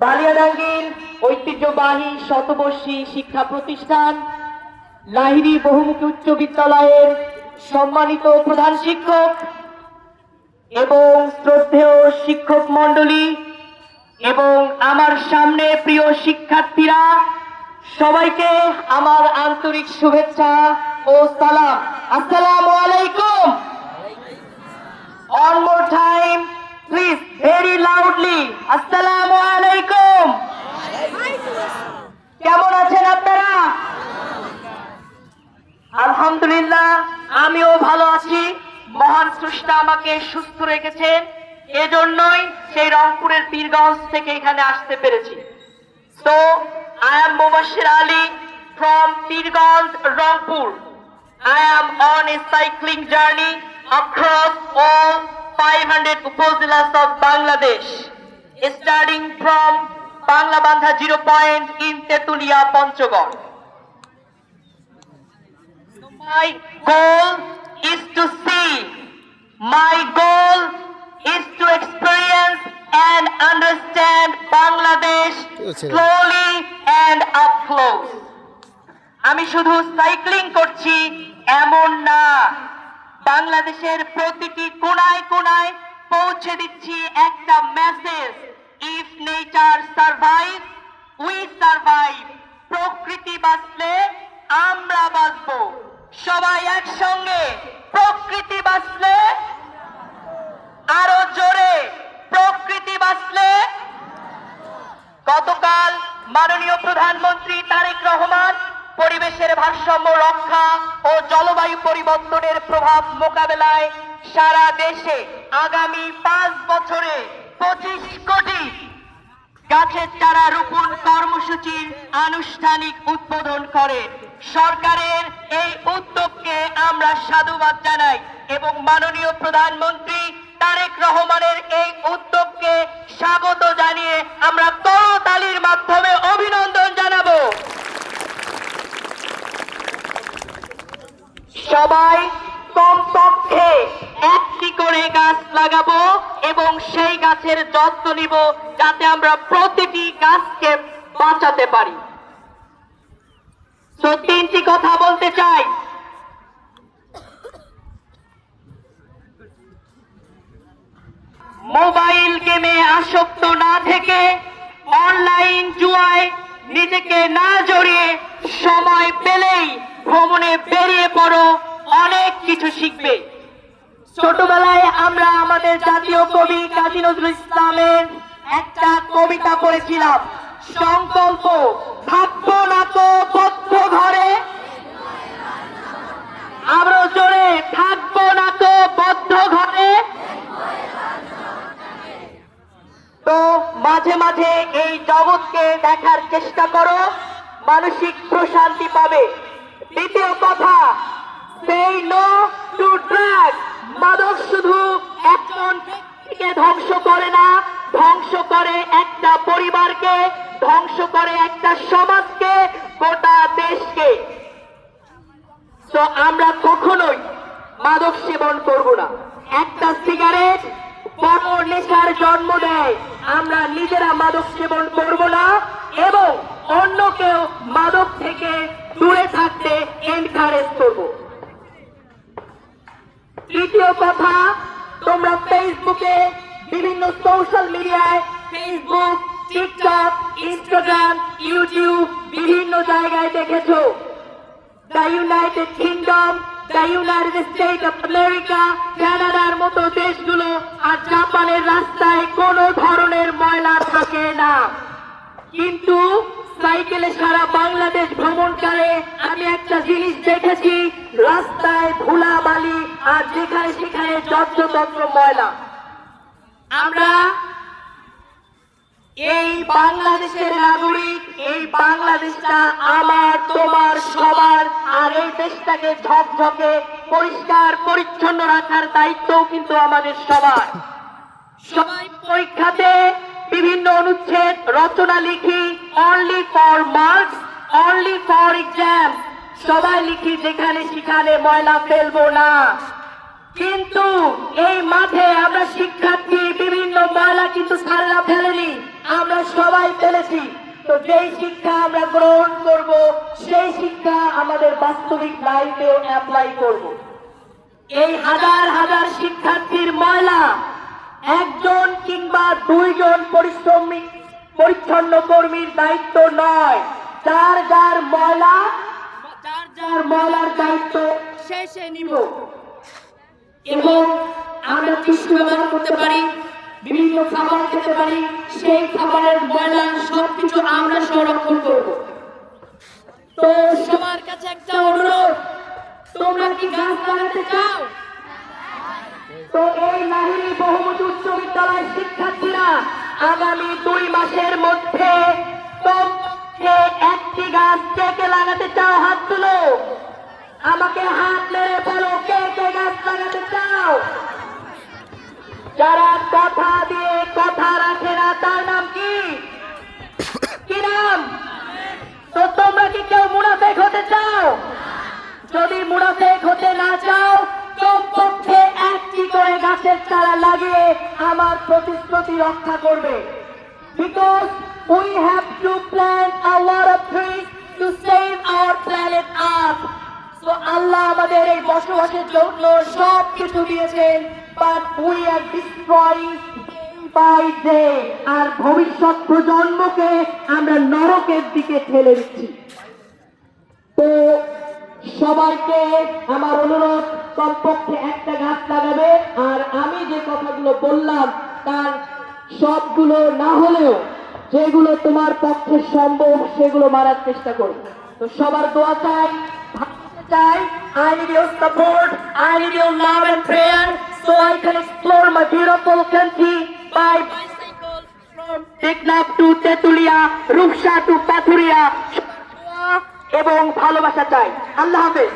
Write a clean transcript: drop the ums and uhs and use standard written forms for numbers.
বালিয়াডাঙ্গির ঐতিহ্যবাহী শতবর্ষী শিক্ষা প্রতিষ্ঠান লাহিড়ী বহুমুখী উচ্চ বিদ্যালয়ের সম্মানিত প্রধান শিক্ষক এবং শ্রদ্ধেয় শিক্ষক মণ্ডলী এবং আমার সামনে প্রিয় শিক্ষার্থীরা, সবাইকে আমার আন্তরিক শুভেচ্ছা ও সালাম। আসসালামু আলাইকুম। One more time, please, very loudly. আসসালামু আলাইকুম। কেমন আছেন আপনারা? আলহামদুলিল্লাহ, আমিও ভালো আছি। মহান স্রষ্টা আমাকে সুস্থ রেখেছেন, এজন্যই সেই রংপুরের পীরগঞ্জ থেকে এখানে আসতে পেরেছি। So, I am Mubashir Ali from Pirganj, Rangpur. I am on a cycling journey across all 500 upazilas of Bangladesh, starting from Banglabandha 0 point in Tetulia, Panchgod. My goal is to see, my goal is to experience and understand Bangladesh slowly and up close. আমি শুধু cycling করছি এমন না, বাংলাদেশের প্রতিটি কোণায় কোণায় পৌঁছে দিচ্ছি একটা message, if nature survive we survive. প্রকৃতি বাঁচলে আমরা বাঁচবো। সবাই একসঙ্গে, প্রকৃতি বাঁচলে, আরো জোরে, প্রকৃতি বাঁচলে। গতকাল মাননীয় প্রধানমন্ত্রী তারেক রহমান পরিবেশের ভারসাম্য রক্ষা ও জলবায়ু পরিবর্তনের প্রভাব মোকাবেলায় সারা দেশে আগামী 5 বছরে 25 কোটি গাছের চারা রোপণ কর্মসূচির আনুষ্ঠানিক উদ্বোধন করে। সরকারের এই উদ্যোগকে আমরা সাধুবাদ জানাই এবং মাননীয় প্রধানমন্ত্রী তারেক রহমানের এই উদ্যোগকে স্বাগত জানিয়ে আমরা করতালির মাধ্যমে অভিনন্দন জানাবো। সবাই কমপক্ষে একটি করে গাছ লাগাবো এবং সেই গাছের যত্ন নিব যাতে আমরা প্রতিটি গাছকে বাঁচাতে পারি। তো 3টি কথা বলতে চাই। মোবাইল গেমে আসক্ত না থেকে অনলাইন জুয়ায় নিজেকে না জড়িয়ে সময় পেলেই ভ্রমণে বেরিয়ে পড়ো, অনেক কিছু শিখবে। ছোটবেলায় আমরা আমাদের জাতীয় কবি কাজী নজরুল ইসলামের একটা কবিতা পড়েছিলাম, সংকল্প থাকবো না তো বদ্ধ ঘরে, আরো জোরে, থাকবো না তো বদ্ধ ঘরে। তো মাঝে মাঝে এই জগৎকে দেখার চেষ্টা করো, মানসিক প্রশান্তি পাবে। দ্বিতীয় কথা, সেই নো টু ড্রাগস। মাদক শুধু একজন ব্যক্তিকে ধ্বংস করে না, ধ্বংস করে একটা পরিবারকে, ধ্বংস করে একটা সমাজকে, গোটা দেশকে। তো আমরা কখনোই মাদক সেবন করব না। একটা সিগারেট বড় নেশার জন্ম দেয়। আমরা নিজেরা মাদক সেবন করব না এবং অন্যকেও মাদক থেকে দূরে থাকতে এনকারেজ করব। তৃতীয় কথা, তোমরা ফেসবুকে, বিভিন্ন সোশ্যাল মিডিয়ায়, ফেসবুক, টিকটক, ইনস্টাগ্রাম, ইউটিউব, বিভিন্ন জায়গায় দেখেছো the United kingdom, the United state of America, কানাডার মতো দেশগুলো আর জাপানের রাস্তায় কোনো ধরনের ময়লা থাকে না। কিন্তু সাইকেলে সারা বাংলাদেশ ভ্রমণকালে আমি একটা জিনিস দেখেছি, রাস্তায় ধুলা বালি আর যেখানে সেখানে যত্রতত্র ময়লা। আমরা এই বাংলাদেশের নাগরিক, এই বাংলাদেশটা আমার, তোমার, সবার। আর এই দেশটাকে ঝকঝকে পরিষ্কার পরিচ্ছন্ন রাখার দায়িত্বও কিন্তু আমাদের সবার। সবাই পরীক্ষাতে বিভিন্ন অনুচ্ছেদ রচনা লিখি, only for marks, only for exam. সবাই লিখি যেখানে সেখানে ময়লা ফেলবো না। কিন্তু এই মাঠে আমরা শিক্ষার্থী বিভিন্ন ময়লা কিন্তু সাররা ফেলেনি, আমরা সবাই ফেলেছি। তো যেই শিক্ষা আমরা গ্রহণ করব সেই শিক্ষা আমাদের বাস্তবিক লাইফেও অ্যাপ্লাই করব। এই হাজার হাজার শিক্ষার্থীর ময়লা একজন কিংবা দুইজন পরিচ্ছন্ন কর্মীর দায়িত্ব নয়। যার যার ময়লার দায়িত্ব শেষে নিব। এবং আমরা টিস্যু ব্যবহার করতে পারি, বিভিন্ন খাবার খেতে পারি, সেই খাবারের ময়লা সবকিছু আমরা সংরক্ষণ করব। তো সবার কাছে একটা অনুরোধ, তোমরা কি গাছ লাগাতে চাও? তো এই লাহিড়ী বহুমুখী উচ্চ বিদ্যালয়ের শিক্ষার্থীরা আগামী 2 মাসের মধ্যে কমপক্ষে একটি গাছ কে কে লাগাতে চাও? হাত তুলো। আমাকে হাত মেরে বলো কে কে গাছ লাগাতে চাও। যারা কথা দিয়ে কথা রাখে না তার নাম কি? কি নাম? তো তোমরা কি কেউ মুনাফেক হতে চাও? যদি মুনাফেক হতে না চাও, কমপক্ষে একটি করে গাছের চারা লাগিয়ে আমার প্রতিশ্রুতি রক্ষা করবে। Because we have to plant a lot of trees to save our planet Earth. So আল্লাহ আমাদের এই বসবাসের জন্য সব কিছু দিয়েছেন, but we are destroying day by day. আর ভবিষ্যৎ প্রজন্মকে আমরা নরকের দিকে ঠেলে দিচ্ছি। তো সবাইকে আমার অনুরোধ, কমপক্ষে একটা গাছ লাগাবে। আর আমি যে কথাগুলো বললাম তার সবগুলো না হলেও যেগুলো তোমার পক্ষে সম্ভব সেগুলো মারার চেষ্টা করো। তো সবার দোয়া চাই, ভালোবাসা চাই। I need your support, I need your love and prayer so I can explore my beautiful country by bicycle from Teknaf to Tetulia, Rupsha to Pathuria। এবং ভালোবাসা চাই। আল্লাহ হাফেজ।